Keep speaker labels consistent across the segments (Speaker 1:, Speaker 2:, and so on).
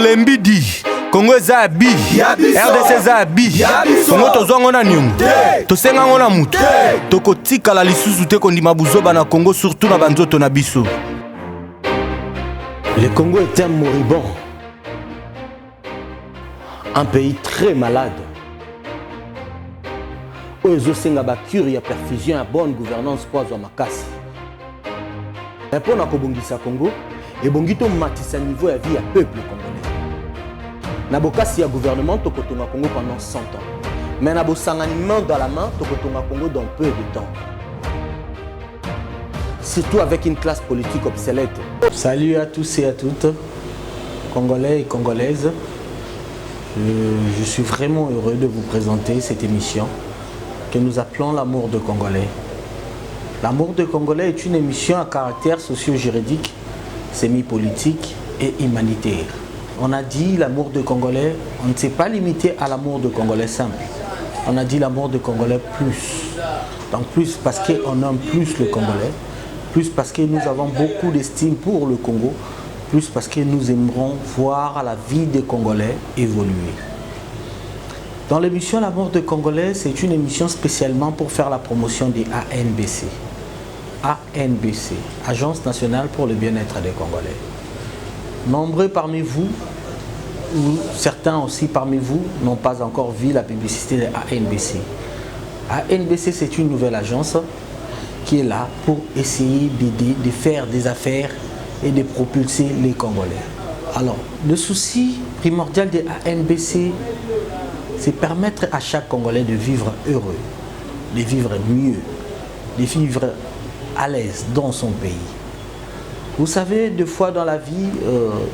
Speaker 1: Tolembi di Congo eza bi RDC eza bi Congo tozwango na nyungu tosengango na mutu tokotikala lisusu te kondima buzoba na Congo surtout na banzoto na biso.
Speaker 2: Le Congo est un moribond, un pays très malade. Oyo senga ba cure ya perfusion ya bonne gouvernance pour azwa makasi. Mais pour na kobongisa Congo, ebongi to matisa niveau ya vie ya peuple congolais. Na bokasi ya gouvernement tokotonga Congo pendant 100 ans. Mais na bosangani main dans la main tokotonga Congo dans peu de temps. Surtout avec une classe politique obsolète.
Speaker 3: Salut à tous et à toutes, Congolais et Congolaises. Je suis vraiment heureux de vous présenter cette émission que nous appelons L'amour de Congolais. L'amour de Congolais est une émission à caractère socio-juridique, semi-politique et humanitaire. On a dit l'amour de Congolais, on ne s'est pas limité à l'amour de Congolais simple. On a dit l'amour de Congolais plus. Donc plus parce qu'on aime plus le Congolais, plus parce que nous avons beaucoup d'estime pour le Congo, plus parce que nous aimerons voir la vie des Congolais évoluer. Dans l'émission L'amour de Congolais, c'est une émission spécialement pour faire la promotion des ANBC. ANBC, Agence nationale pour le bien-être des Congolais. Nombreux parmi vous, ou certains aussi parmi vous, n'ont pas encore vu la publicité de ANBC. ANBC, c'est une nouvelle agence qui est là pour essayer d'aider, de faire des affaires et de propulser les Congolais. Alors, le souci primordial de ANBC, c'est permettre à chaque Congolais de vivre heureux, de vivre mieux, de vivre à l'aise dans son pays. Vous savez, des fois dans la vie,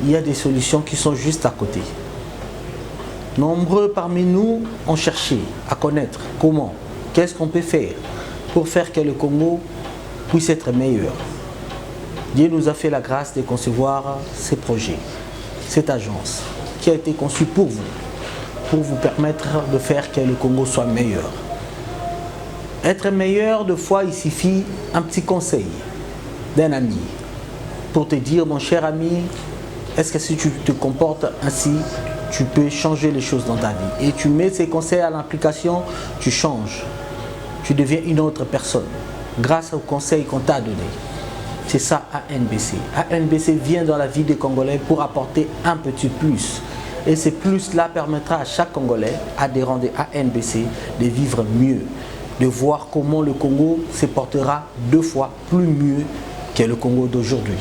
Speaker 3: il y a des solutions qui sont juste à côté. Nombreux parmi nous ont cherché à connaître comment, qu'est-ce qu'on peut faire pour faire que le Congo puisse être meilleur. Dieu nous a fait la grâce de concevoir ce projet, cette agence qui a été conçue pour vous permettre de faire que le Congo soit meilleur. Être meilleur, de fois, il suffit un petit conseil d'un ami pour te dire, mon cher ami, est-ce que si tu te comportes ainsi, tu peux changer les choses dans ta vie. Et tu mets ces conseils à l'application, tu changes. Tu deviens une autre personne grâce aux conseils qu'on t'a donnés. C'est ça ANBC. ANBC vient dans la vie des Congolais pour apporter un petit plus. Et ce plus-là permettra à chaque Congolais, adhérent de ANBC, de vivre mieux, de voir comment le Congo se portera 2 fois plus mieux que le Congo d'aujourd'hui.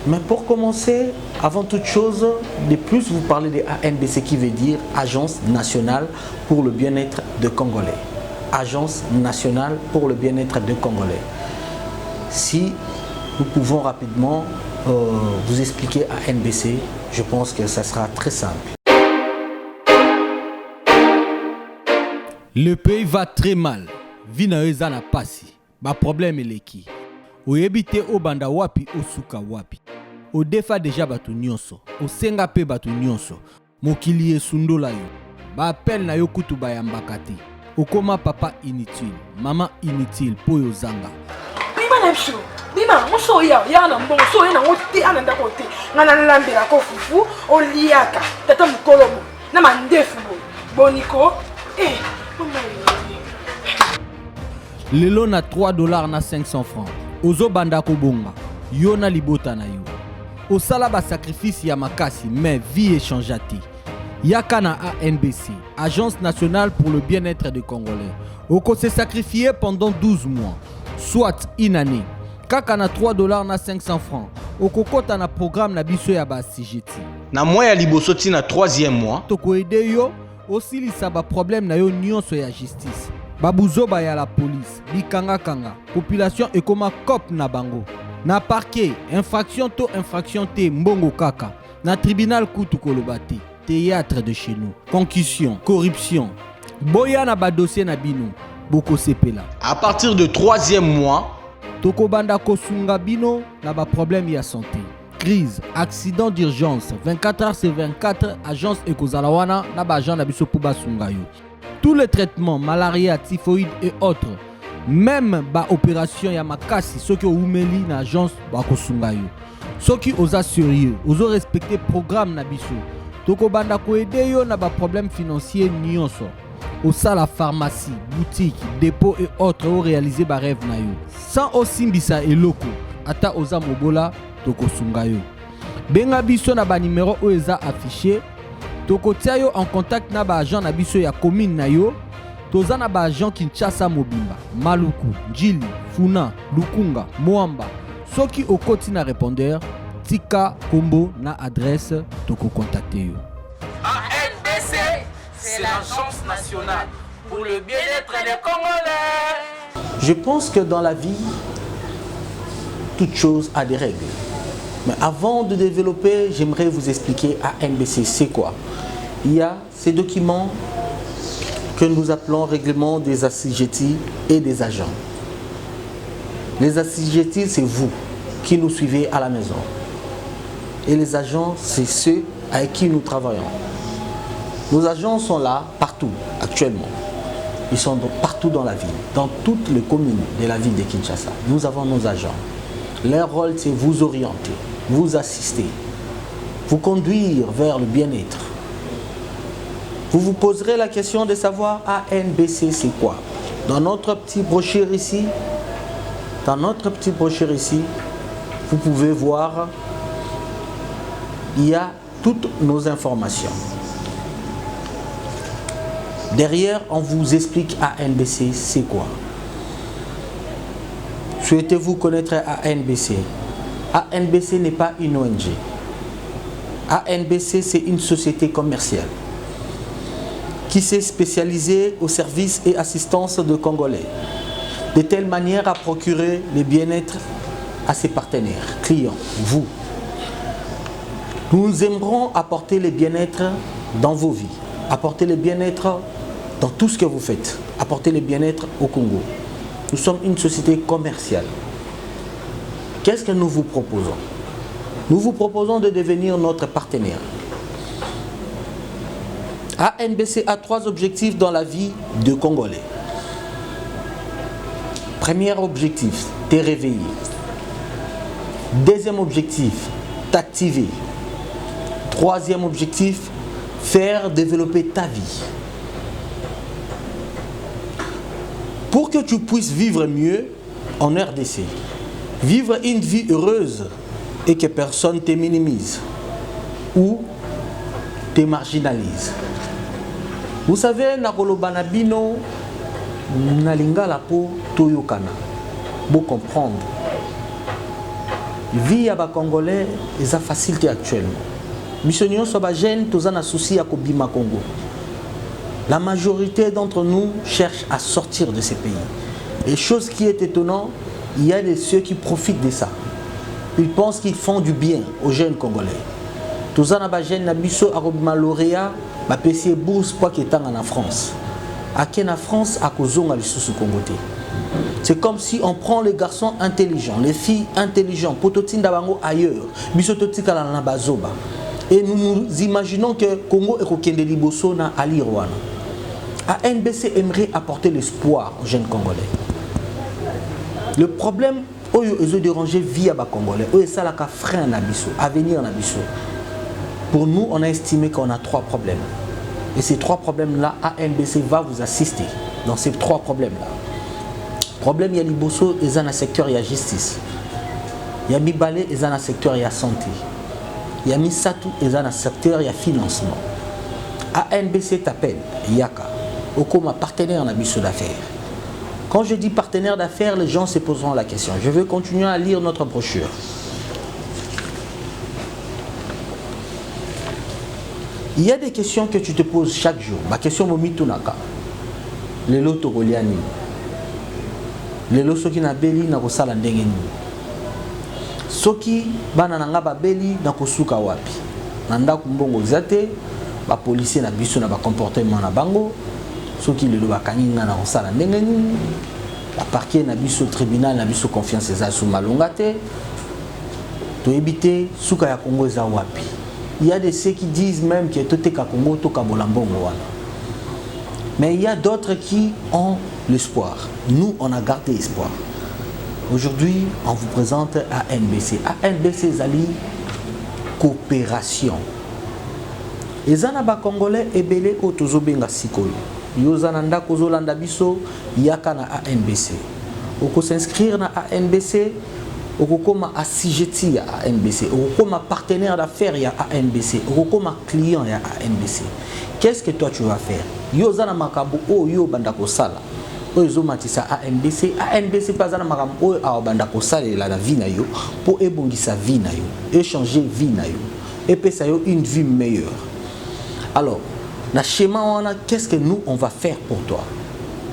Speaker 3: Mais pour commencer, avant toute chose, de plus vous parler de ANBC qui veut dire Agence nationale pour le bien-être des Congolais. Agence nationale pour le bien-être des Congolais. Si nous pouvons rapidement vous expliquer ANBC, je pense que ça sera très simple.
Speaker 4: Le pays va très mal. Vina ezana pasi. Ba problème eleki. Oyebite obanda wapi osuka wapi. Odefa déjà batu nyonso. Osenga pe batu nyonso. Mokili esundola yo. Ba appel na yo kutu bayambaka te. Okoma papa inutile, maman inutile po yo zanga.
Speaker 5: Bima na biso. Bima, moso ya na mbongo so na ngoti ananda kote. Ngana lambela ko fufu oliaka. Tata mukolomo na mandefu boniko. Mama.
Speaker 4: Lelo na $3 na 500 francs. Ozo banda ko bonga. Yo na libota na yo. Osala ba sacrifice ya makasi mais vie échangeati. Yakana ANBC, Agence nationale pour le bien-être des Congolais. Oko s'est sacrifié pendant 12 mois, soit une année. Kakana $3 na 500 francs. Oko kota na programme na biso ya ba CGT.
Speaker 1: Na mois ya libosoti na 3e mois.
Speaker 4: Toko ede yo, osilisa ba problème na yo nyonso ya justice. Babuzoba ya la police, bikanga kanga, population ekoma cop na bango. Na parquet, infraction te mbongo kaka. Na tribunal kutu kolobati. Théâtre de chez nous, concussion, corruption. Boya na ba dossier na bino, boko sepela.
Speaker 1: À partir de 3e mois,
Speaker 4: toko banda kosunga bino na ba problème ya santé. Crise, accident d'urgence, 24 heures sur 24, agence ekozalawana na ba agent na biso pou basunga yo. Tous les traitements, malaria, typhoïde et autres, même ba opération ya makasi soki oumeli na agence ba kosunga yo. soki oza sérieux ozo respecter programme na biso tokobanda koede yo na ba problème financier nyonso osala pharmacie boutique dépôt et autres o réaliser ba rêve na yo sans osimbisa eloko ata oza mobola tokosunga yo benga biso na ba numéro o eza affiché tokotia yo en contact na ba agent na biso ya commune na yo toza na ba agent Kinshasa Mobimba Maluku Njili Funa Lukunga Moamba soki okoti na répondeur tika kombo na adresse toko contacter yo.
Speaker 6: ANBC, c'est l'agence nationale pour le bien-être des Congolais.
Speaker 3: Je pense que dans la vie, toute chose a des règles. Mais avant de développer, j'aimerais vous expliquer ANBC, c'est quoi. Il y a ces documents que nous appelons règlement des assujettis et des agents. Les assujettis, c'est vous qui nous suivez à la maison. Et les agents, c'est ceux avec qui nous travaillons. Nos agents sont là partout, actuellement. Ils sont partout dans la ville, dans toutes les communes de la ville de Kinshasa. Nous avons nos agents. Leur rôle, c'est vous orienter, vous assister, vous conduire vers le bien-être. Vous vous poserez la question de savoir ANBC, c'est quoi? Dans notre petit brochure ici, vous pouvez voir, il y a toutes nos informations. Derrière, on vous explique ANBC, c'est quoi. Souhaitez-vous connaître ANBC? ANBC n'est pas une ONG. ANBC, c'est une société commerciale qui s'est spécialisée au service et assistance de Congolais, de telle manière à procurer le bien-être à ses partenaires, clients, vous. Nous aimerons apporter le bien-être dans vos vies, apporter le bien-être dans tout ce que vous faites, apporter le bien-être au Congo. Nous sommes une société commerciale. Qu'est-ce que nous vous proposons? Nous vous proposons de devenir notre partenaire. ANBC a 3 objectifs dans la vie de Congolais. Premier objectif, te réveiller. Deuxième objectif, t'activer. Troisième objectif, faire développer ta vie. Pour que tu puisses vivre mieux en RDC, vivre une vie heureuse et que personne ne te minimise ou te marginalise. Vous savez, nakoloba na bino nalinga la po toyokana. Pour comprendre. Vie à ba Congolais est facilité actuellement. Missionnions sont ba jeunes, tous en souci à Kobima Congo. La majorité d'entre nous cherchent à sortir de ces pays. Et chose qui est étonnante, il y a de ceux qui profitent de ça. Ils pensent qu'ils font du bien aux jeunes Congolais. Tous en jeunes nabiso à Kobima lauréat, ba PC bourse pour qui est en France. À Kena France, à Kozonga le sous Congoté. C'est comme si on prend les garçons intelligents, les filles intelligentes, pototinda bango ailleurs, bisototika la nabazoba. Et nous nous imaginons que Congo est kokende liboso na ali Rwanda. ANBC aimerait apporter l'espoir aux jeunes Congolais. Le problème est de déranger via les Congolais. Et ça, c'est un frein nabiso, avenir nabiso. Pour nous, on a estimé qu'on a 3 problèmes. Et ces 3 problèmes-là, ANBC va vous assister dans ces 3 problèmes-là. Problème, il y a liboso, il y a dans le secteur, il y a justice. Il y a Mibale, il y a dans le secteur, il y a santé. Il y a Misatou, il y a dans le secteur, il y a financement. ANBC t'appelle, Yaka, au comme partenaire dans le d'affaires. Quand je dis partenaire d'affaires, les gens se poseront la question. Je vais continuer à lire notre brochure. Il y a des questions que tu te poses chaque jour. Ma question est Mitunaka. Les lots Goliani. Les lots qui na beli na kosala ndenge nini. Soki bana nanga ba beli na kosuka wapi. Nanda kumbongo zate ba policier na biso na ba comportement na bango. Soki le ba kaninga na kosala ndenge nini. Ba parquet na biso tribunal na biso confiance za sou malonga te. To éviter suka ya Congo za wapi. Il y a de ceux qui disent même que tout est Congo, tout est. Mais il y a d'autres qui ont l'espoir. Nous, on a gardé espoir. Aujourd'hui, on vous présente ANBC. ANBC Zali coopération. Les Anaba Congolais et Belé Otozo Benga Sikoyo. Yozananda Kozolanda Biso, Yaka na ANBC. Oko s'inscrire na ANBC, oko koma assujetti à ANBC, oko koma partenaire d'affaires ya ANBC, oko koma client ya ANBC. Qu'est-ce que toi tu vas faire? Yozana Makabu o yo bandako sala. Oyo matisa ANBC, ANBC pas na Makabu o a bandako sala la vie na yo pour ebongisa vie na yo, échanger vie na yo, et pesa yo une vie meilleure. Alors, dans le schéma, qu'est-ce que nous, on va faire pour toi?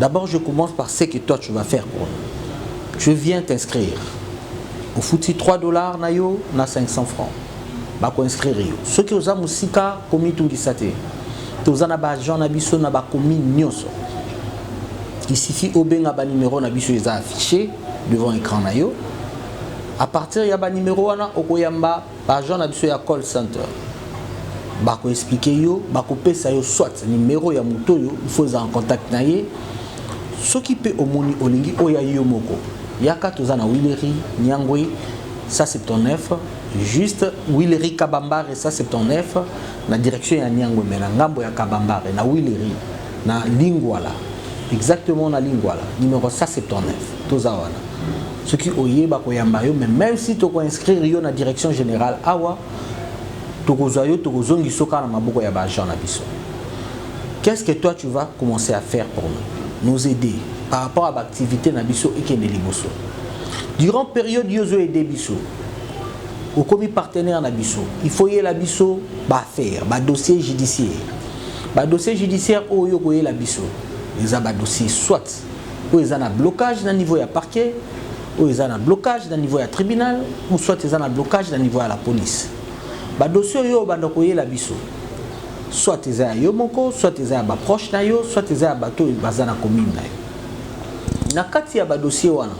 Speaker 3: D'abord, je commence par ce que toi, tu vas faire pour nous. Je viens t'inscrire. Au foutu $3, nayo, na 500 francs. Bako inscrire yo. Ce qui osa musika, komi tungisate. Toza na ba Jean Nabiso na ba komi nyoso. Il suffit au benga ba numéro Nabiso les a affiché devant l'écran nayo. À partir ya ba numéro wana okoyamba ba Jean Nabiso ya call center. Bako expliquer yo, bako pesa yo soit numéro ya moto yo, il faut en contact na ye. Ce qui peut au moni olingi oya yo moko. Yaka toza na Willery Nyangwe 179, juste Willery Kabambare 179 na direction ya Nyangwe mais na ngambo ya Kabambare na Willery na Lingwala. Exactement na Lingwala, numéro 179 toza wana. Ce qui oye bako yamba yo mais même si tu ko inscrire yo na direction générale awa qu'est-ce que toi tu vas commencer à faire pour nous aider par rapport à l'activité Nabiso et Kendeliboso. Durant la période Yozo et Debiso, au commis partenaire Nabiso, il faut y la biso faire un dossier judiciaire. Un dossier judiciaire où il y a la biso. Ils ont un dossier soit où ils ont un blocage dans le niveau du parquet, où ils ont un blocage dans le niveau du tribunal, ou soit ils ont un blocage dans le niveau de la police. Ba dossier yo banda koyela biso soit eza yo moko soit eza ba proche na yo soit eza bato bazana commune na yo na kati ya ba dossier wana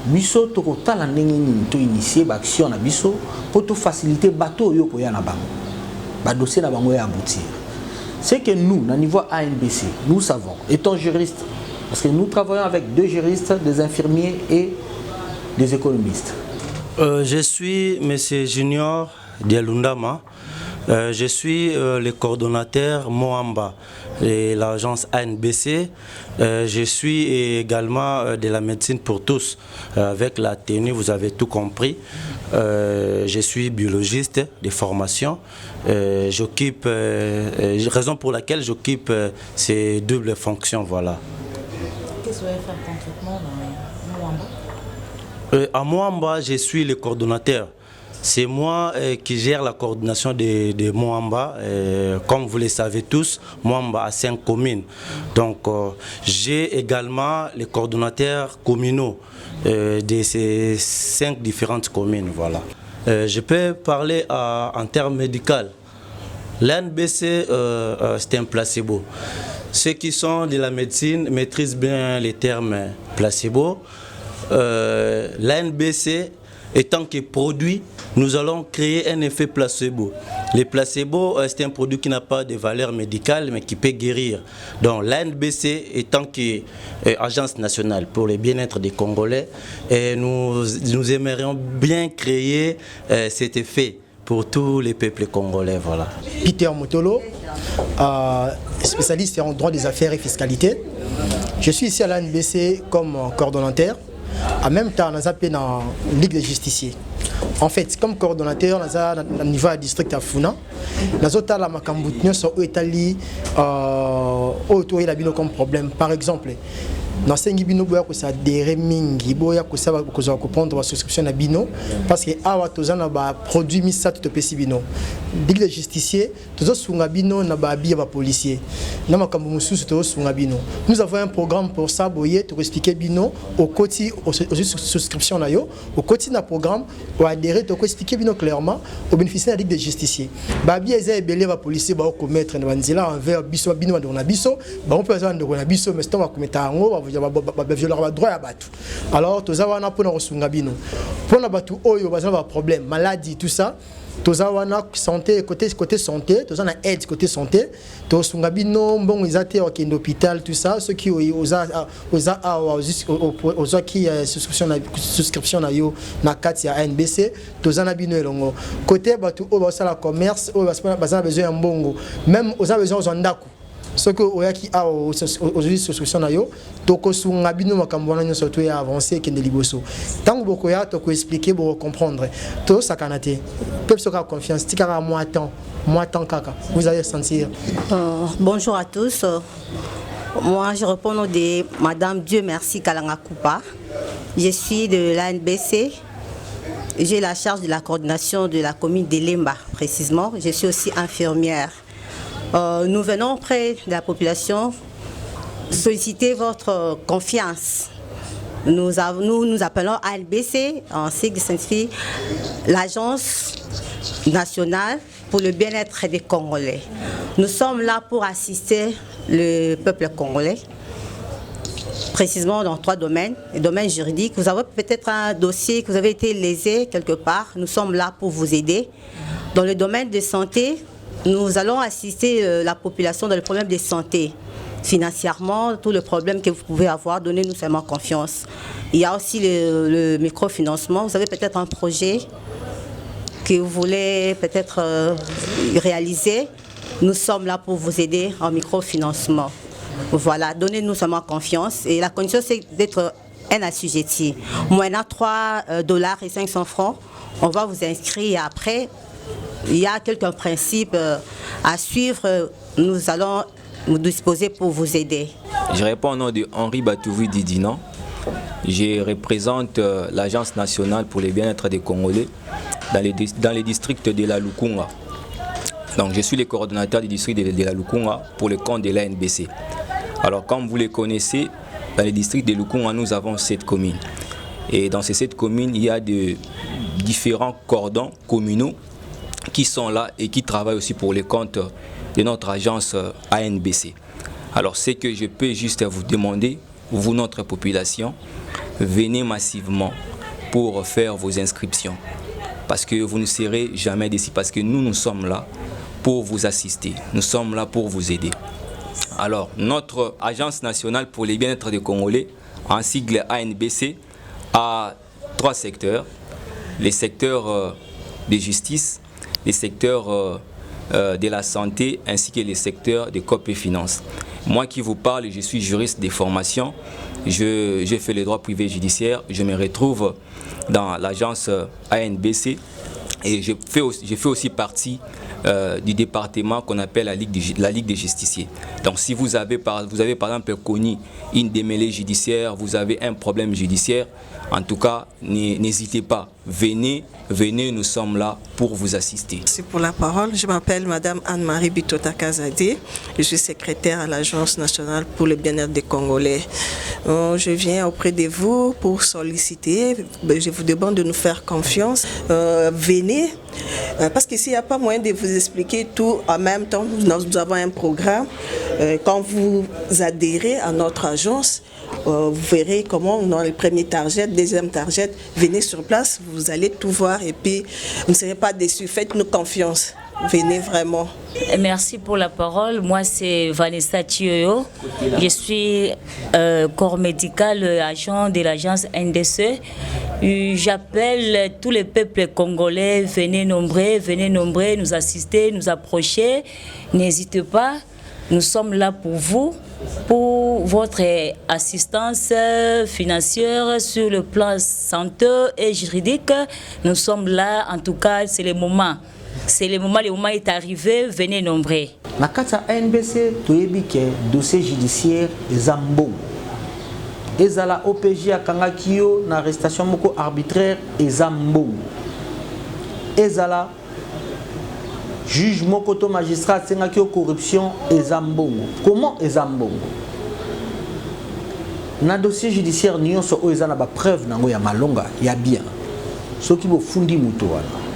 Speaker 3: biso to ko tala ndenge nini to initier ba action na biso pour to faciliter bato yo koya na bango ba dossier na bango ya aboutir. C'est que nous na niveau ANBC nous savons étant juristes parce que nous travaillons avec 2 juristes, des infirmiers et des économistes.
Speaker 7: Je suis monsieur Junior Dialundama. Je suis le coordonnateur Moamba de l'agence ANBC. Je suis également de la médecine pour tous. Avec la tenue, vous avez tout compris. Je suis biologiste de formation. J'occupe, raison pour laquelle j'occupe ces doubles fonctions. Voilà.
Speaker 8: Qu'est-ce que vous allez faire concrètement dans Moamba?
Speaker 7: À Moamba, je suis le coordonnateur. C'est moi qui gère la coordination de Moamba. Comme vous le savez tous, Moamba a 5 communes. Donc j'ai également les coordonnateurs communaux de ces 5 différentes communes. Voilà. Je peux parler en termes médicaux. L'ANBC, c'est un placebo. Ceux qui sont de la médecine maîtrisent bien les termes placebo. L'ANBC étant que produit, nous allons créer un effet placebo. Le placebo, c'est un produit qui n'a pas de valeur médicale, mais qui peut guérir. Donc l'ANBC étant que agence nationale pour le bien-être des Congolais, nous aimerions bien créer cet effet pour tous les peuples congolais. Voilà.
Speaker 9: Peter Motolo, spécialiste en droit des affaires et fiscalité. Je suis ici à l'ANBC comme coordonnateur. En même temps, nous avons dans la Ligue des justiciers. En fait, comme coordonnateur, nous avons au niveau du district à Funa. Nous avons la Makamboutnyo sur Italie, autour de comme problème. Par exemple, dans ce bino boya ko sa dere mingi boya ko sa ko za ko prendre la souscription na bino parce que awa tozana ba produit misa to pesi bino Ligue des justiciers tozo sunga bino na ba bia ba policier na makambo mususu to sunga bino. Nous avons un programme pour ça boye to expliquer bino au quotidien aux souscription na yo au quotidien na programme ou adhérer to expliquer bino clairement au bénéficier de la Ligue des justiciers ba bia eza ebele ba policier ba commettre na banzela envers biso bino na biso ba on peut avoir na biso mais c'est pas commettre ngo violer droit à battu. Alors tous avons un peu de bino. Pour na batu oyo bazana ba problème, maladie tout ça. toza wana santé côté santé toza na aide côté santé to sunga bino mbongo izate au hôpital tout ça ceux qui oza qui souscription na yo na kati ya ANBC toza na bino elongo côté batu o ba sala commerce o ba besoin ya mbongo même oza besoin de ndako ce que oyaki a aujourd'hui souscription na yo toko sunga bino makambo na nyoso to ya avancer kende liboso tango boko ya to ko expliquer bo comprendre to sakanate peuple soka confiance tikara moi temps kaka vous allez sentir.
Speaker 10: Bonjour à tous. Moi je réponds au nom de madame Dieu merci Kalanga Koupa. Je suis de l'ANBC. J'ai la charge de la coordination de la commune de Lemba précisément. Je suis aussi infirmière. Nous venons auprès de la population solliciter votre confiance. Nous appelons ANBC, en sigle signifie l'Agence nationale pour le bien-être des Congolais. Nous sommes là pour assister le peuple congolais, précisément dans 3 domaines. Le domaine juridique, vous avez peut-être un dossier que vous avez été lésé quelque part, nous sommes là pour vous aider. Dans le domaine de santé, nous allons assister la population dans le problème de santé. Financièrement, tous les problèmes que vous pouvez avoir, donnez-nous seulement confiance. Il y a aussi le microfinancement. Vous avez peut-être un projet que vous voulez peut-être réaliser. Nous sommes là pour vous aider en microfinancement. Voilà, donnez-nous seulement confiance. Et la condition, c'est d'être un assujetti. Moyennant $3.500, on va vous inscrire et après, il y a quelques principes à suivre. Nous allons nous disposer pour vous aider.
Speaker 11: Je réponds au nom de Henri Batouvi Didinan. Je représente l'Agence nationale pour le bien-être des Congolais dans les districts de la Lukunga. Donc je suis le coordonnateur du district de la Lukunga pour le compte de l'ANBC. Alors comme vous le connaissez, dans les districts de Lukunga, nous avons 7 communes. Et dans ces 7 communes, il y a de différents cordons communaux qui sont là et qui travaillent aussi pour les comptes de notre agence ANBC. Alors ce que je peux juste vous demander, vous notre population, venez massivement pour faire vos inscriptions. Parce que vous ne serez jamais déçus, parce que nous sommes là pour vous assister, nous sommes là pour vous aider. Alors notre agence nationale pour le bien-être des Congolais, en sigle ANBC, a 3 secteurs. Les secteurs de justice, les secteurs de la santé ainsi que les secteurs de COP et finances. Moi qui vous parle, je suis juriste de formation, j'ai fait le droit privé judiciaire, je me retrouve dans l'agence ANBC et je fais aussi partie du département qu'on appelle la Ligue des justiciers. Donc si vous avez par exemple connu une démêlée judiciaire, vous avez un problème judiciaire, en tout cas, n'hésitez pas, venez, nous sommes là pour vous assister.
Speaker 12: Merci pour la parole. Je m'appelle Madame Anne-Marie Bitota Kazadi. Je suis secrétaire à l'Agence nationale pour le bien-être des Congolais. Je viens auprès de vous pour solliciter. Je vous demande de nous faire confiance. Venez, parce qu'ici, il n'y a pas moyen de vous expliquer tout en même temps. Nous avons un programme. Quand vous adhérez à notre agence, vous verrez comment dans le premier target, deuxième target, venez sur place, vous allez tout voir et puis vous ne serez pas déçus. Faites-nous confiance. Venez vraiment.
Speaker 13: Merci pour la parole. Moi, c'est Vanessa Thioyo. Je suis corps médical, agent de l'agence NDC. J'appelle tous les peuples congolais, venez nombreux, nous assister, nous approcher. N'hésitez pas, nous sommes là pour vous, pour votre assistance financière sur le plan santé et juridique. Nous sommes là, en tout cas, c'est le moment. Le moment est arrivé, venez nombreux.
Speaker 3: Na kati ya ANBC, toyebi ke dossier judiciaire ezambo. Ezala OPJ akangaki yo na arrestation moko arbitraire ezambo. Ezala juge moko to magistrat sengaki yo corruption ezambo. Comment ezambo? Na dossier judiciaire nyonso oyo eza na ba preuve nango ya malonga ya bien. Soki bo fundi muto wana.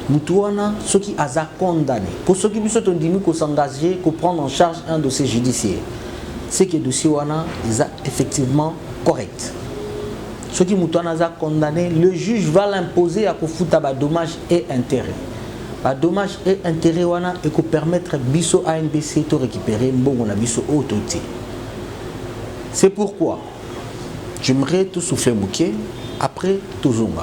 Speaker 3: Moutouana, ceux qui ont condamné, pour ceux qui ont s'engager, pour prendre en charge un dossier judiciaire, c'est que le dossier est effectivement correct. Ceux qui ont condamné, le juge va l'imposer à foutre dommages et intérêts. ba dommage et intérêt wana et ko permettre biso ANBC to récupérer mbongo na biso autoté. C'est pourquoi j'aimerais tout souffler mouké après tout zonga.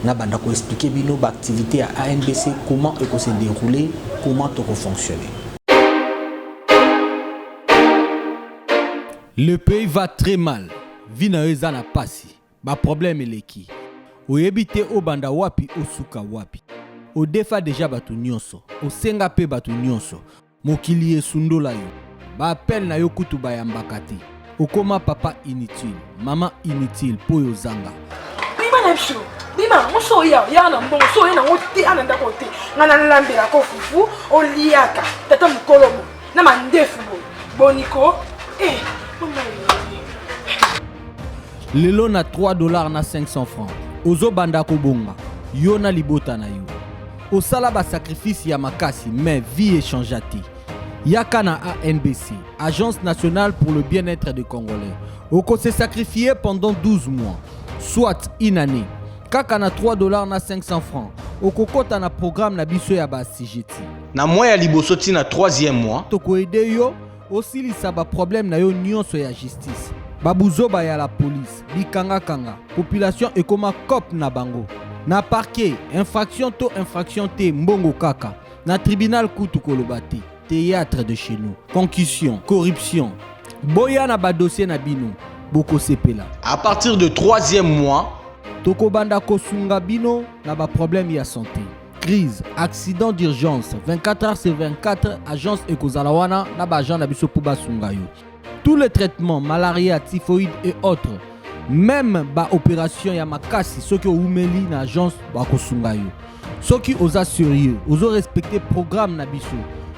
Speaker 3: Na banda ko expliquer bino ba activité à ANBC comment et se dérouler, comment tout fonctionner.
Speaker 4: Le pays va très mal. Vina eza na pasi. Ba problème eleki. Oyebite o banda wapi o suka wapi. O defa déjà batu nyonso. O senga pe batu nyonso. Mokili esundola yo. Ba appel na yo kutu ba yambakati. O koma papa inutile, maman inutile po yo zanga.
Speaker 5: Bima na biso. Bima moso ya na mbongo so na ngote ananda kote. Ngana lambela ko fufu o liaka. Tata mukolomo na mandefu boniko.
Speaker 4: Lelo na $3 na 500 francs. Ozo banda kobonga. Yo na libota na yo. Osala ba sacrifice ya makasi mais vie échangeati. Yaka na ANBC, Agence nationale pour le bien-être des Congolais. Oko se sacrifié pendant 12 mois, soit une année. Kaka na $3 na 500 francs. Oko kota na programme na biso ya ba CGT.
Speaker 1: Na mois ya liboso ti na 3e mois.
Speaker 4: Toko ede yo osilisa ba problème na yo nyonso ya justice. Babuzoba ya la police, bikanga kanga, population ekoma cop na bango. Na parquet, infraction te mbongo kaka. Na tribunal kutu kolobati, théâtre de chez nous. Concussion, corruption. Boya na ba dossier na bino, boko sepela.
Speaker 1: À partir de 3e mois,
Speaker 4: toko banda kosunga bino na ba problème ya santé. Crise, accident d'urgence, 24 heures sur 24, agence ekozalawana na ba agent na biso pou basunga yo. Tous les traitements, malaria, typhoïde et autres, même ba opération ya makasi, ceux qui ont oumeli na agence bakosunga yo. Ceux qui osent sérieux, osent respecter programme na biso.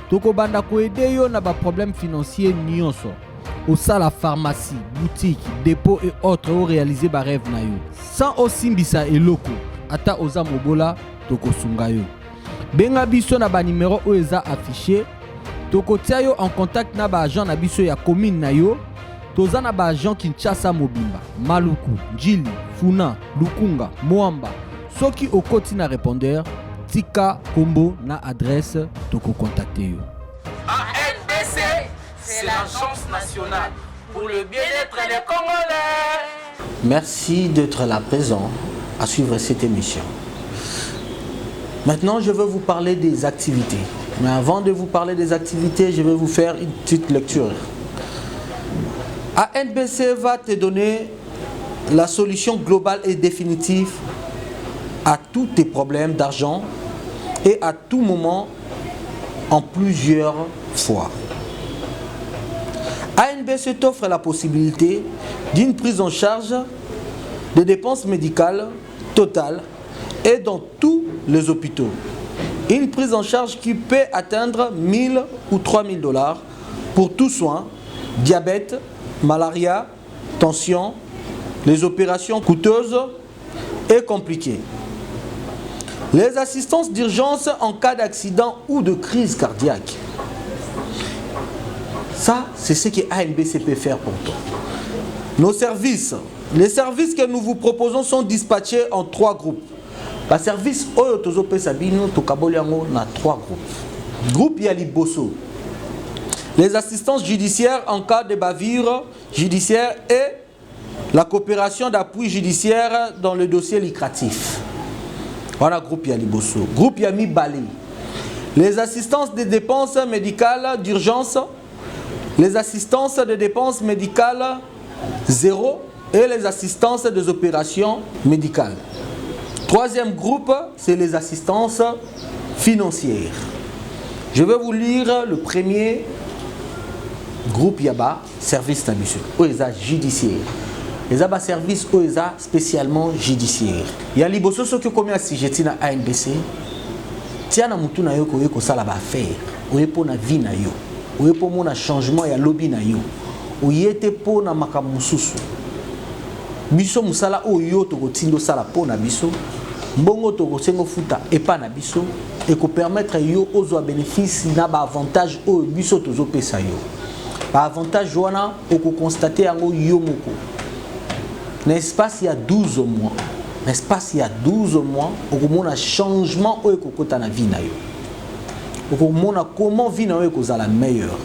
Speaker 4: Toko banda ko aider yo na ba problème financier nyonso. Osa la pharmacie, boutique, dépôt et autres ont réalisé ba rêve na yo. Sans osimbisa eloko, ata oza mobola toko sunga yo. Benga biso na ba numéro o eza affiché. Toko tia yo en contact na ba agent na biso ya commune na yo. Toza na ba agent Kinshasa Mobimba, Maluku, Njili, Funa, Lukunga, Moamba. Soki okoti na répondeur, tika kombo na adresse toko contacter yo.
Speaker 6: ANBC, c'est l'Agence nationale pour le bien-être des Congolais.
Speaker 3: Merci d'être là présent à suivre cette émission. Maintenant, je vais vous parler des activités. Mais avant de vous parler des activités, je vais vous faire une petite lecture. ANBC va te donner la solution globale et définitive à tous tes problèmes d'argent et à tout moment en plusieurs fois. ANBC t'offre la possibilité d'une prise en charge des dépenses médicales totales et dans tous les hôpitaux. Une prise en charge qui peut atteindre 1 000 ou 3 000 $ pour tout soin, diabète, malaria, tension, les opérations coûteuses et compliquées. Les assistances d'urgence en cas d'accident ou de crise cardiaque. Ça, c'est ce que ANBC peut faire pour toi. Nos services, les services que nous vous proposons sont dispatchés en 3 groupes. Le service Oyo Tozope Sabino, Tokaboliango, na 3 groupes. Groupe Yaliboso. Les assistances judiciaires en cas de bavure judiciaire et la coopération d'appui judiciaire dans le dossier lucratif. Voilà groupe Yaliboso. Groupe Yami Bali. Les assistances des dépenses médicales d'urgence, les assistances de dépenses médicales 0 et les assistances des opérations médicales. 3e groupe, c'est les assistances financières. Je vais vous lire le premier groupe Yaba, service d'abus, OESA judiciaire. Les Aba service OESA spécialement judiciaire. Il y a liboso ce que combien si j'étais na ANBC. Tia na mutu na yo ko yeko sala ba affaire. Oye po na vie na yo. Oye po mo na changement ya lobby na yo. Oye te po na makamususu. Biso musala oyo to kotindo sala po na biso. Mbongo to kosengo futa epa na biso et ko permettre yo ozo bénéfice na ba avantage o biso tozo pesa yo. Ba avantage wana oko constater yango yo moko. N'est-ce pas il y a 12 mois. N'est-ce pas il y a 12 mois oko mona changement o eko kota na vie na yo. okomona comment vie na yo ekozala meilleure,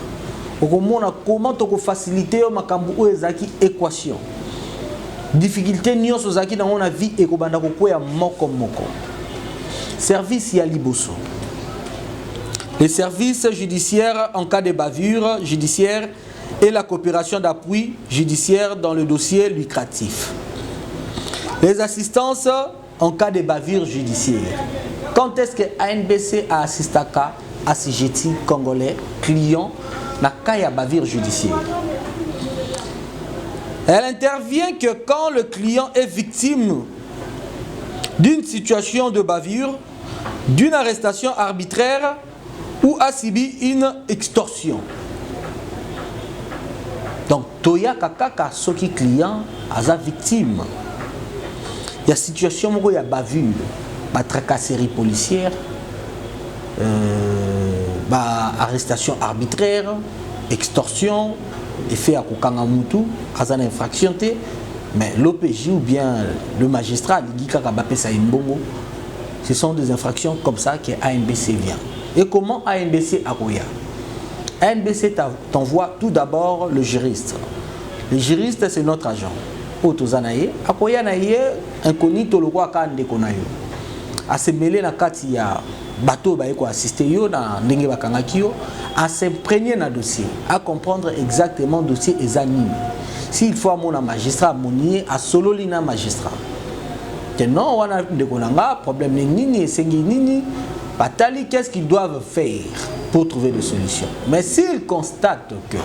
Speaker 3: okomona comment tokofacilite yo makambo oyo ezalaki équation, difficulté nyonso ozalaki nango na vie ekobanda kokwea moko moko. Service ya liboso. Les services judiciaires en cas de bavure judiciaire et la coopération d'appui judiciaire dans le dossier lucratif. Les assistances en cas de bavure judiciaire. Quand est-ce que ANBC a assisté à CGT congolais client na cas de bavure judiciaire? Elle intervient que quand le client est victime d'une situation de bavure, d'une arrestation arbitraire ou a subi une extorsion. Donc, toya kaka soki client aza victime. Il y a situation où il y a bavure, tracasserie policière, arrestation arbitraire, extorsion, effet à kokanga mutu, aza na infraction te, mais l'OPJ ou bien le magistrat, ce sont des infractions comme ça que ANBC vient. Et comment ANBC akoya? ANBC t'envoie tout d'abord le juriste. Le juriste, c'est notre agent. Otozanaye, akoya naye, inconnu toloko akande konayo. A se mêler na kati ya bateau ba eko assister yo na ndenge bakangaki yo, à s'imprégner na dossier, à comprendre exactement dossier ezanini. S'il faut mon magistrat monier à solo lina magistrat. Que non wana ndeko nanga problème nini esengi nini, batali qu'est-ce qu'ils doivent faire pour trouver des solutions. Mais s'ils constatent que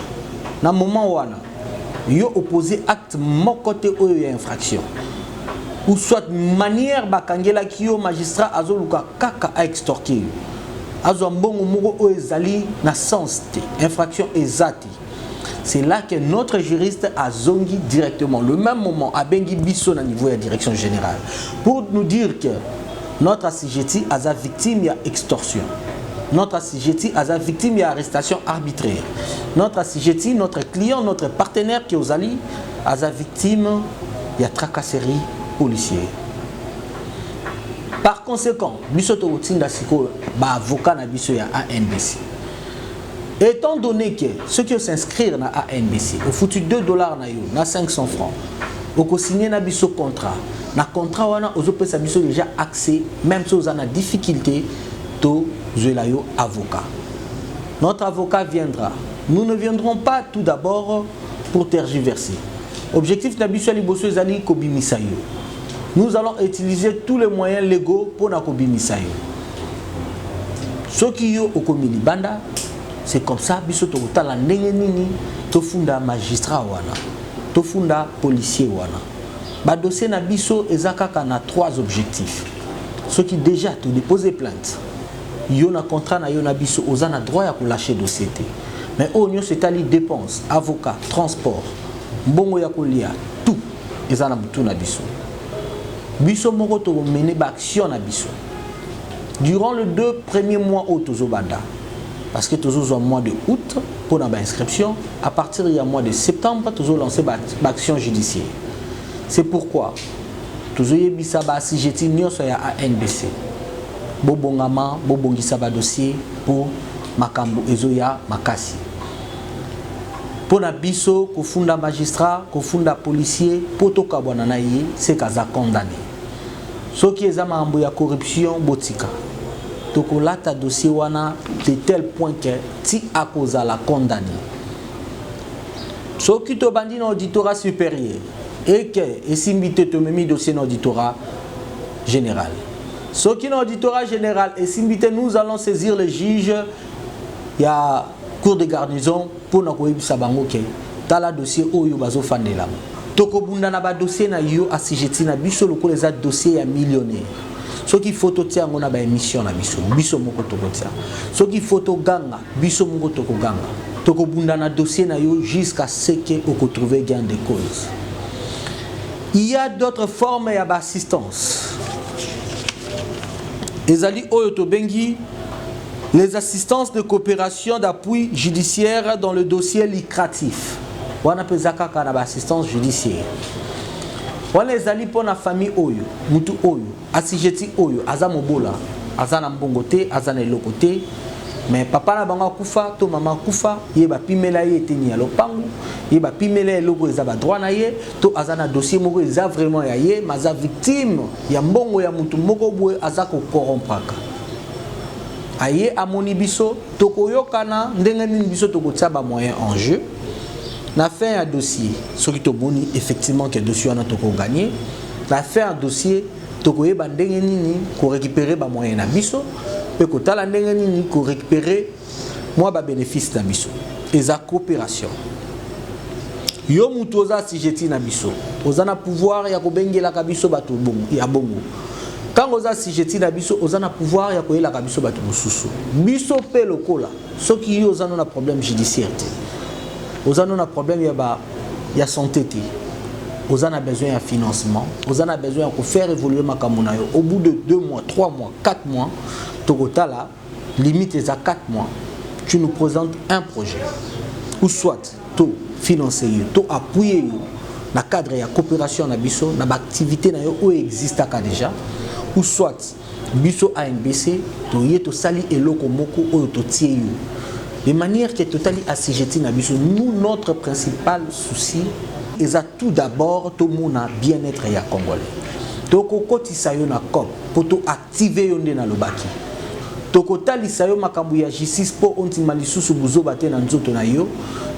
Speaker 3: na moment wana yo opposé acte mon côté ou infraction, ou soit manière bakangela kio magistrat azoluka kaka a extorquer azo mbongo moko o ezali na sens te infraction ezati, c'est là que notre juriste a zongi directement le même moment à bengi biso na niveau de la direction générale pour nous dire que notre assujetti a victime ya extorsion, notre assujetti a victime ya arrestation arbitraire, notre assujetti, notre client, notre partenaire qui aux alliés a victime ya tracasserie policière. Par conséquent, biso to tinda siko ba avocat na biso ya ANBC. Étant donné que ceux qui s'inscrivent na ANBC au foutu $2 na yo na 500 francs, au signer na biso contrat, na contrat wana ozopesa biso déjà accès même si on a difficulté to zoela yo avocat. Notre avocat viendra. Nous ne viendrons pas tout d'abord pour tergiverser. Objectif na biso liboso ezali kobimisa yo. Nous allons utiliser tous les moyens légaux pour na kobimisa yo. Ce qui yo okomili banda, c'est comme ça biso to tala ndenge nini to funda magistrat wana, to funda policier wana. Ba dossier na biso ezakaka na 3 objectifs. Ceux qui déjà te déposer plainte, yo na contrat na yo na biso ozana droit ya ko lâcher dossier te. Mais onyo c'est ali dépenses, avocat, transport, mbongo ya kolia, tout ezana mutu na biso. Biso moko to mener ba action na biso. Durant les 2 premiers mois au tozobanda, parce que toujours au mois de août pour la inscription, à partir du mois de septembre, toujours lancer l'action judiciaire. C'est pourquoi toujours yebisa ba si jeti nyonso ya ANBC. Bobongama, bobongisa ba dossier pour makambo ezoya makasi. Pour na biso kofunda magistrat, kofunda policier, poto kabwana na ye, c'est kaza condamné. Ce qui est mambo ya corruption botika. Tokolata dossier wana de tel point que ti akoza la condamné. Ce qui te bandi dans auditorat supérieur et que esimbité te memi dossier dans auditorat général. Ce qui dans auditorat général esimbité, nous allons saisir le juge ya cour de garnison pour na koyebisa bango ke tala dossier oyo bazo fandela. Tokobunda na ba dossier na yo asijeti na biso lokola za dossier ya millionnaire. Ce qui faut tout tiens on a ba émission na biso moko toko tia. Ce qui faut to ganga biso moko toko ganga. Tokobunda na dossier na yo jusqu'à ce que on trouver gain de cause. Il y a d'autres formes ya ba assistance. Ezali oyo to bengi les assistances de coopération d'appui judiciaire dans le dossier lucratif. On appelle ça une assistance judiciaire. On les allie pour la famille oyo, mutu oyo, asijeti oyo, aza mobola, aza na mbongote, aza na lokote, mais papa na bango kufa to mama kufa ye ba pimela ye teni ya lopango ye ba pimela eloko eza ba droit na ye to azana dossier moko eza vraiment ya ye maza victime ya mbongo ya mutu moko boye aza ko corrompre aye amoni biso tokoyokana ndenge nini biso tokotia ba moyen en jeu na fin un dossier soki to boni effectivement que dossier wana toko gagner na fin un dossier tokoyeba ndenge nini ko récupérer ba moyen na biso pe ko tala ndenge nini ko récupérer moi ba bénéfice na biso eza coopération yo mutu oza asijeti na biso oza na pouvoir ya kobengela ka biso bato bongo ya bongo quand oza asijeti na biso oza na pouvoir ya koyela ka biso bato mosusu biso pe lokola soki yo oza na problème judiciaire te oza na problème ya santé te oza na besoin de financement, oza na besoin de faire évoluer makambo na yo. Au bout de 2 mois, 3 mois, 4 mois, tokotala limite est à 4 mois. Tu nous présentes un projet. Ou soit to financer yo, to appuyer yo na cadre ya coopération na biso, na activité na yo ou existe déjà. Ou soit biso ANBC to yeto sali eloko moko o to tie yo. De manière que totali asijeti na biso, nous notre principal souci et à tout d'abord tout le monde a bien-être ya congolais. Toko kotisa yo na COP pour to activer yo na lobaki. Toko talisa yo makambu ya justice pour ontima lisusu buzo bate na nzoto na yo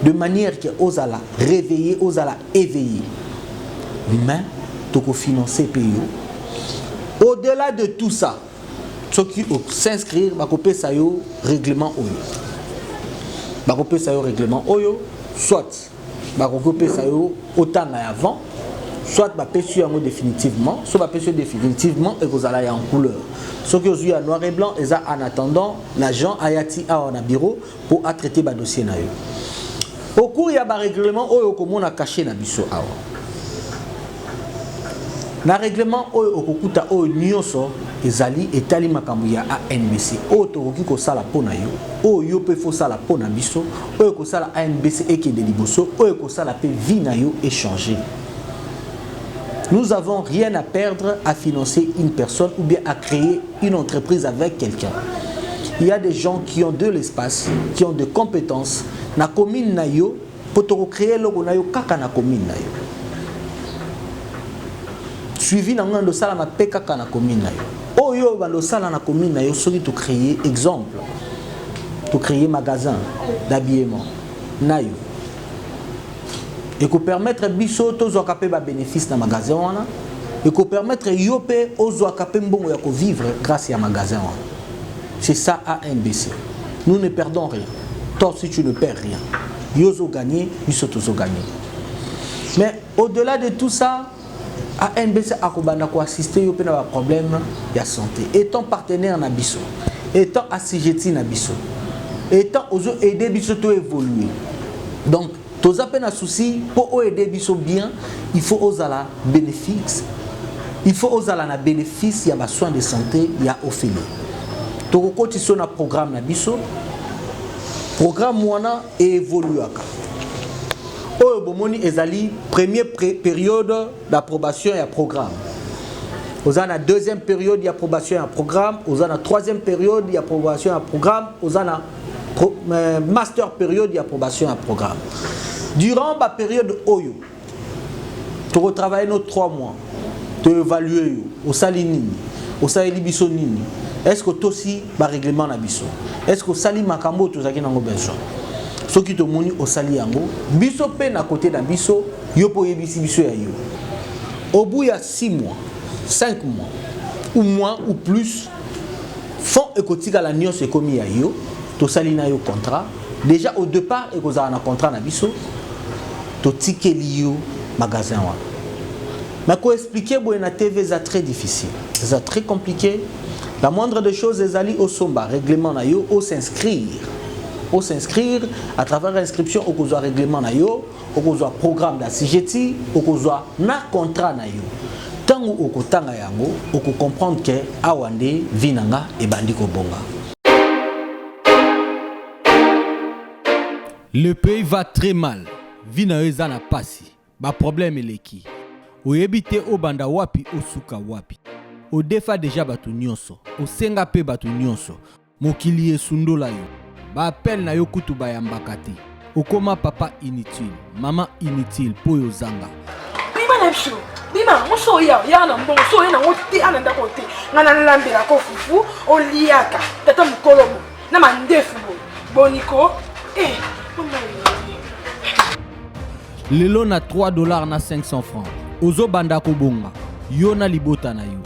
Speaker 3: de manière que osala réveiller, osala éveiller. Mais toko financer payo. Au-delà de tout ça, ceux qui s'inscrire bakopé sa yo règlement oyo. Bakopé sa yo règlement oyo soit bakopé sa yo autant avant soit bapesi yango définitivement soit bapesi définitivement et kozala ya en couleur ce qui aujourd'hui en noir et blanc et ça en attendant l'agent ayati a na bureau pour traiter ba dossier na yo au cours ya ba règlement oyo komona caché na biso awa na règlement oyo okokuta oyo nyonso ezali etali makambo ya ANBC oyo tokoki kosala pona yo oyo pe fo sala pona biso oyo kosala ANBC ekende liboso oyo kosala pe vie na yo échanger. Nous avons rien à perdre à financer une personne ou bien à créer une entreprise avec quelqu'un. Il y a des gens qui ont de l'espace, qui ont de compétences na commune na yo pour te créer logo na yo kaka na commune na yo. Suivi na ngando sala ma pe kaka na commune na yo. Oyo bando sala na commune na yo soki to créer exemple. To créer magasin d'habillement na yo. Et que permettre biso tozo kapé ba bénéfice na magasin wana et que permettre yopé ozo kapé mbongo ya ko vivre grâce à magasin wana. C'est ça ANBC. Nous ne perdons rien. Toi si tu ne perds rien. Yozo gagner, biso tozo gagner. Mais au-delà de tout ça, ANBC akobanda ko assister yopé na ba problème ya santé. Étant partenaire na biso, étant assujetti na biso, étant ozo aider biso to évoluer. Donc tous à peine à souci pour aider biso bien, il faut oser la bénéfice. Il faut oser la bénéfice, il y a besoin de santé, il y a offert. Donc quand tu son programme na biso, programme moana évolue aka. Oyo bomoni ezali première période d'approbation et programme. Oza na deuxième période d'approbation et programme, oza na troisième période d'approbation et programme, oza na master période d'approbation et programme. Durant la période Oyo, tu retravailles nos 3 mois, tu évalues au salinini, au salinibiso nini. Est-ce que tu aussi le règlement na biso? Est-ce que sali makambo tu as besoin? Ce qui te moni au sali yango, biso pe na côté na biso, yo po yebisi biso ya yo. Au bout il y a 6 mois, 5 mois, ou moins ou plus, fond ekotika la nyos ekomi ya yo, to sali na yo contrat. Déjà au départ, et qu'on a un contrat na biso, to ticket lié magasin wa. Mais qu'on expliquer bon na TV c'est très difficile, c'est très compliqué. La moindre des choses est aller au somba règlement na yo, au s'inscrire à travers l'inscription au cause règlement na yo, au cause programme d'asijeti, au cause na contrat na yo. Tant ou au tanga yango, au comprendre que awande vinanga et bandiko bonga.
Speaker 4: Le pays va très mal. Vina ezana pasi. Ba problème eleki. O ebite o banda wapi o suka wapi. O defa déjà batu nyonso. O senga pe batu nyonso. mokili esundola yo baapel na yo kutu bayambaka te okoma papa inutile mama inutile po yo zanga
Speaker 5: bima na biso bima moso ya na mbongo so ye na ngote ananda kote ngana lambela ko fufu oliaka tata mukolobo na mandefu boniko mama
Speaker 4: lelo na $3 na 500 francs ozo banda kobonga yo na libota na yo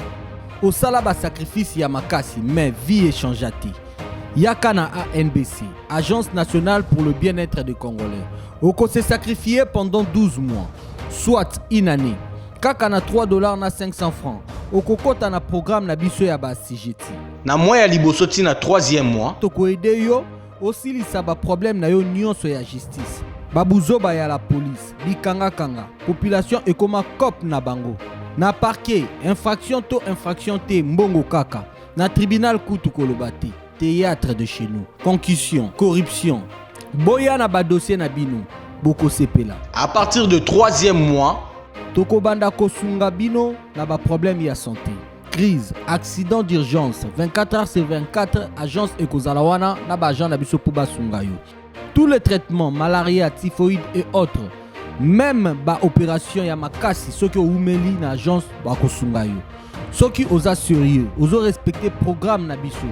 Speaker 4: osala ba sacrifice ya makasi mais vie échange te yaka na ANBC Agence nationale pour le bien-être des Congolais oko se sacrifier pendant 12 mois soit une année kaka na $3 na 500 francs oko kota na programme na biso ya ba CGT
Speaker 2: na mois ya liboso ti na 3e mois
Speaker 4: toko aider yo osilisa ba problème na yo nyonso ya justice babuzoba ya la police bikanga population ekoma cop na bango na parquet infraction te mbongo kaka na tribunal kutu koloba te théâtre de chez nous concussion corruption boya na ba dossier na bino boko sepela
Speaker 2: à partir de 3e mois
Speaker 4: toko banda kosunga bino na ba problème ya santé crise accident d'urgence 24 heures sur 24 agence ekozala wana na ba agent na biso po basunga yo tous les traitements malaria typhoïde et autres même ba opération ya makasi soki oumeli na agence bakosunga yo soki oza sérieux ozo respecter programme na biso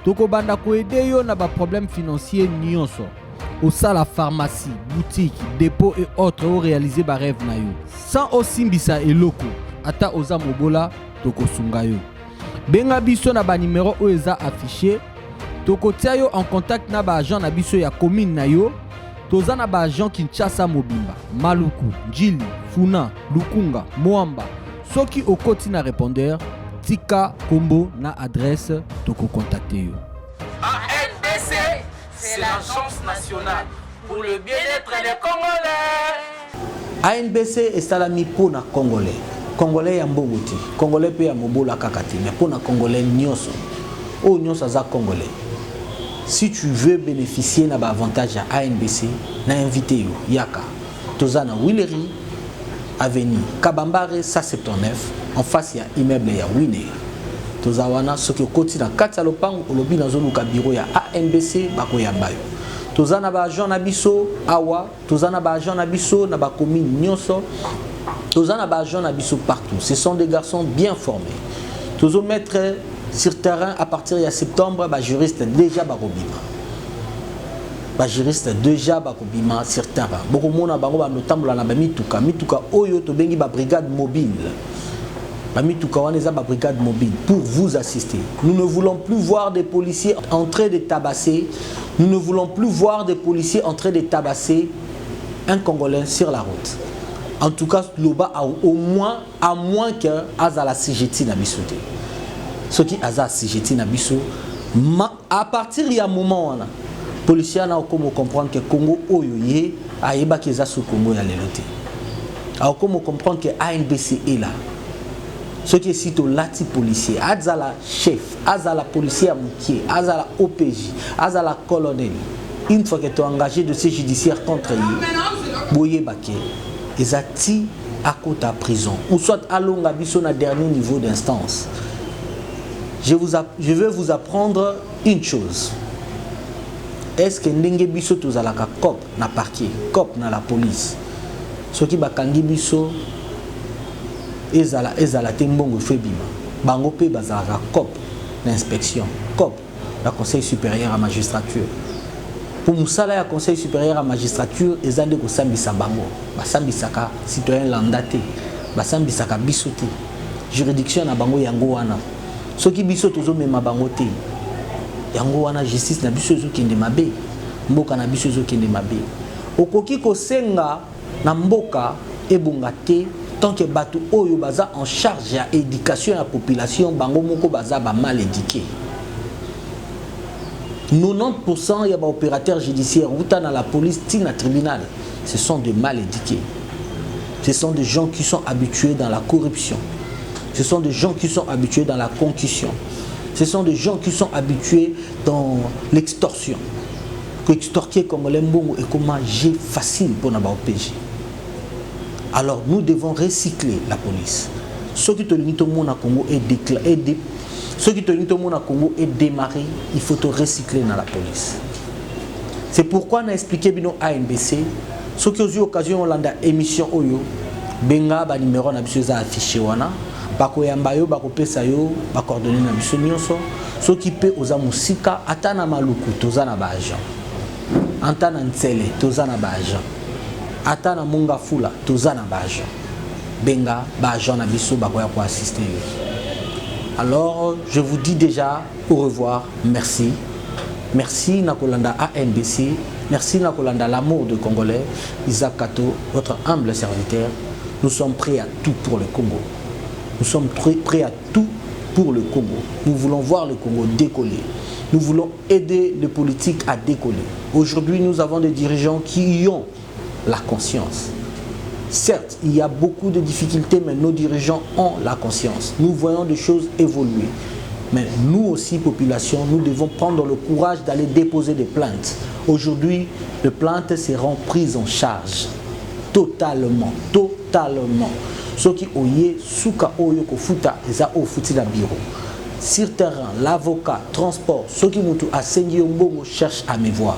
Speaker 4: toko banda ko aider yo na ba problème financier nyonso osala pharmacie boutique dépôt et autres o réaliser ba rêve na yo sans osimbisa eloko ata oza mobola toko sunga yo benga biso na ba numéro o eza affiché toko tia yo en contact na ba agent na biso ya commune na yo toza na ba agent Kinshasa Mobimba Maluku Njili Funa Lukunga Moamba soki okoti na répondeur tika kombo na adresse toko contacter yo
Speaker 6: ANBC c'est l'agence nationale pour le bien-être des Congolais.
Speaker 3: ANBC esalami pona Congolais Congolais ya mbongo te Congolais pe ya mobola kaka te mais pona Congolais nyonso o nyonso za Congolais. Si tu veux bénéficier d'un avantage à ANBC, na invité yo yaka tozana Willery avenue Kabambare 179 en face ya immeuble ya Winner tozawana soki okoti na kati ya lopango olobi na zoluka bureau ya ANBC bakoyamba yo tozana ba agent na biso awa tozana ba agent na biso na ba commune nyonso tozana ba agent na biso partout. Ce sont des garçons bien formés tozo mettre sur terrain à partir de septembre, les juristes déjà barobima. Les juristes déjà barobima sur terrain. Beaucoup de gens ont notamment la mituka. Mituka oyo to bengi ba brigade mobile. La mituka waneza ba brigade mobile pour vous assister. Nous ne voulons plus voir des policiers en train de tabasser. Nous ne voulons plus voir des policiers en train de tabasser un Congolais sur la route. En tout cas, loba au moins à moins que azala CGT na bisoté. Ce qui a CGT na biso à partir ya moment wana policier na okomo comprendre que Congo oyo ye ayeba ke za sous Congo ya leloté a okomo comprendre que ANBC est là ce qui est sito lati policier azala chef azala policier à moutier azala OPJ azala colonel une fois que tu es engagé de dossier judiciaire contre lui boye baké ezati à côté à prison ou soit à longa biso na dernier niveau d'instance. Je vais vous apprendre une chose. Est-ce que ndenge biso tozalaka cop na parquet, cop na la police? Ce qui bakangi biso ezala tembongo febima. Bango pe bazalaka cop l'inspection, cop la conseil supérieur à magistrature. Pour musala ya conseil supérieur à magistrature ezande ko sambisa bango. Basambisaka citoyen landate, basambisaka biso te. Juridiction na bango yango wana. Ce qui biso tozo mema bango te yango wana justice na biso zo kende mabe mboka na biso zo kende mabe okoki ko senga na mboka ebunga te tant que bato oyo baza en charge ya éducation ya population bango moko baza ba mal éduqué 90% ya ba opérateurs judiciaires outa na la police tina tribunal ce sont des mal éduqués ce sont des gens qui sont habitués dans la corruption. Ce sont des gens qui sont habitués dans la concussion. Ce sont des gens qui sont habitués dans l'extorsion. Extorquer comme l'embongo et comment j'ai facile pour n'avoir OPJ. Alors nous devons recycler la police. Ce qui te limite au monde à Congo Ce qui te dit au Congo est démarré, il faut te recycler dans la police. C'est pourquoi on a expliqué bino ANBC, ceux qui ont eu l'occasion de émission Oyo, benga ba numéro na biso za affiché wana, bako yamba yo bako pesa yo, ba coordonner na biso nyonso, ceux qui pe oza musika atana maluku toza na ba agent. Antana ntsele toza na ba agent. Atana munga fula toza na ba agent. Benga ba agent na biso bako ya ko assister yo. Alors, je vous dis déjà au revoir, merci. Merci Nakolanda ANBC, merci Nakolanda l'amour de Congolais, Isaac Kato, votre humble serviteur. Nous sommes prêts à tout pour le Congo. Nous sommes prêts à tout pour le Congo. Nous voulons voir le Congo décoller. Nous voulons aider les politiques à décoller. Aujourd'hui, nous avons des dirigeants qui y ont la conscience. Certes, il y a beaucoup de difficultés, mais nos dirigeants ont la conscience. Nous voyons des choses évoluer. Mais nous aussi, population, nous devons prendre le courage d'aller déposer des plaintes. Aujourd'hui, les plaintes seront prises en charge. Totalement. Ce qui oye, souka oyo kofuta, eza ofuti la bureau. Sur terrain, l'avocat, transport, ceux qui moutou a sengi yombongo cherchent à me voir.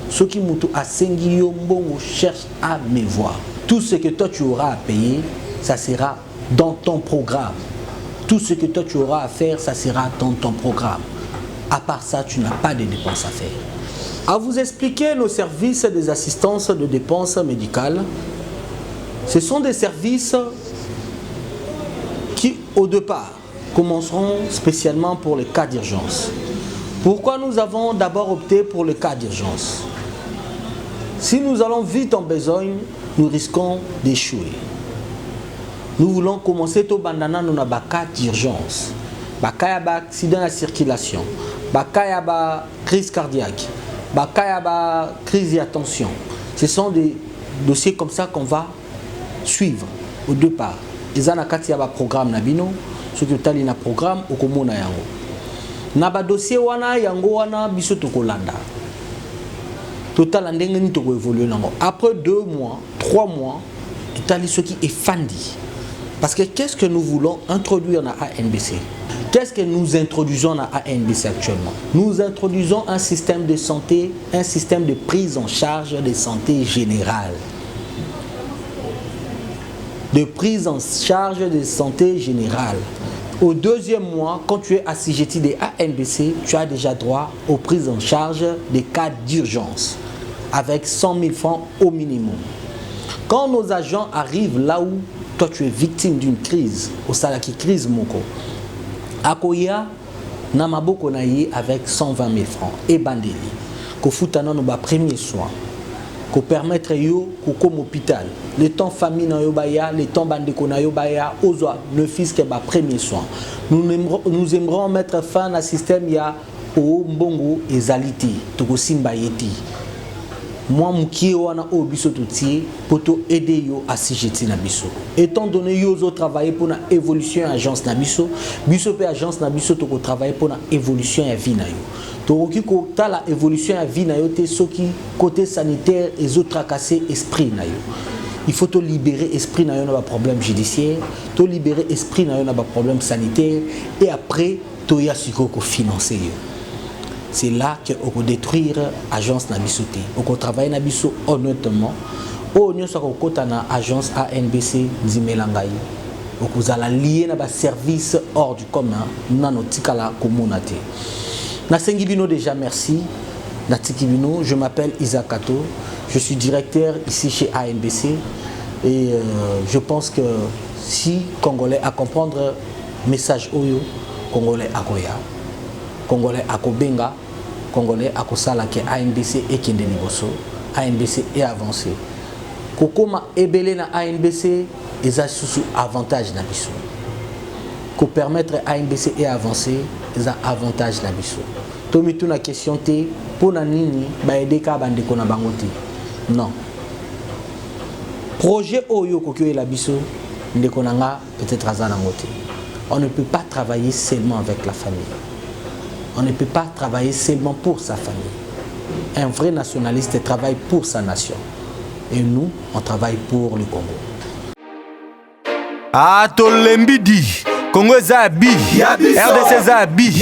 Speaker 3: Ceux qui moutou a sengi yombongo cherchent à me voir. Tout ce que toi tu auras à payer, ça sera dans ton programme. Tout ce que toi tu auras à faire, ça sera dans ton programme. À part ça, tu n'as pas de dépenses à faire. À vous expliquer nos services des assistances de dépenses médicales, ce sont des services qui, au départ, commenceront spécialement pour les cas d'urgence. Pourquoi nous avons d'abord opté pour les cas d'urgence? Si nous allons vite en besogne, nous risquons d'échouer. Nous voulons commencer au bandana nous avons cas d'urgence. Bakaya ba accident de circulation, bakaya ba crise cardiaque, bakaya ba crise de tension. Ce sont des dossiers comme ça qu'on va suivre au départ. Les anakati ya ba programme nabino, ce que tali na programme okomona yango. Na ba dossier wana yango wana biso tokolanda. Total ndenge ni toko évoluer nango. Après 2 mois, 3 mois, total ce qui est fandi. Parce que qu'est-ce que nous voulons introduire dans ANBC? Qu'est-ce que nous introduisons dans ANBC actuellement? Nous introduisons un système de santé, un système de prise en charge de santé générale. De prise en charge de santé générale. Au 2e mois, quand tu es assujetti des ANBC, tu as déjà droit aux prises en charge des cas d'urgence avec 100 000 francs au minimum. Quand nos agents arrivent là où toi tu es victime d'une crise, au salaki crise moko, akoya namaboko naye avec 120 000 francs et bandeli, ko futana no ba premier soin, ko permettre yo ko comme hôpital, le temps famille na yo baya, le temps bandeko na yo baya, ozwa le fils ke ba premier soin. Nous aimerons mettre fin à système ya o mbongo ezaliti, toko simba yeti. Moi, je suis pour aider yo à assujetti na biso. Étant donné yo zo travailler pour la évolution agence na biso, biso pe agence na biso to travailler pour la évolution ya vie na yo. To ki ko ta la évolution ya vie na yo te soki côté sanitaire et autres tracasser esprit na yo. Il faut te libérer esprit na yo na ba problème judiciaire, te libérer esprit na yo na ba problème sanitaire et après to ya siko ko financer yo. C'est là qu'on peut détruire l'agence Nabisoté. On peut travailler Nabiso honnêtement. On peut travailler l'agence ANBC Zimelangaï. On peut lier les services hors du commun dans notre communauté. Nasengibino déjà merci. Natikibino, je m'appelle Isaac Kato. Je suis directeur ici chez ANBC. Et je pense que si Congolais à comprendre message Oyo, Congolais à Koya. Congolais à Kobenga, Congolais à Kosala qui ANBC et qui est ANBC est avancé. Kokoma ebele na ANBC ils ont sous avantage na biso. Ko permettre ANBC et avancer ils ont avantage na biso. Tomi tuna question te pour na nini ba aider ka bande ko na bango te. Non. Projet oyo kokyo la biso ndeko nanga peut-être azana ngote. On ne peut pas travailler seulement avec la famille. On ne peut pas travailler seulement pour sa famille. Un vrai nationaliste travaille pour sa nation. Et nous, on travaille pour le Congo.
Speaker 1: Ah, Tolembidi, Congo eza ya bi, RDC eza ya bi,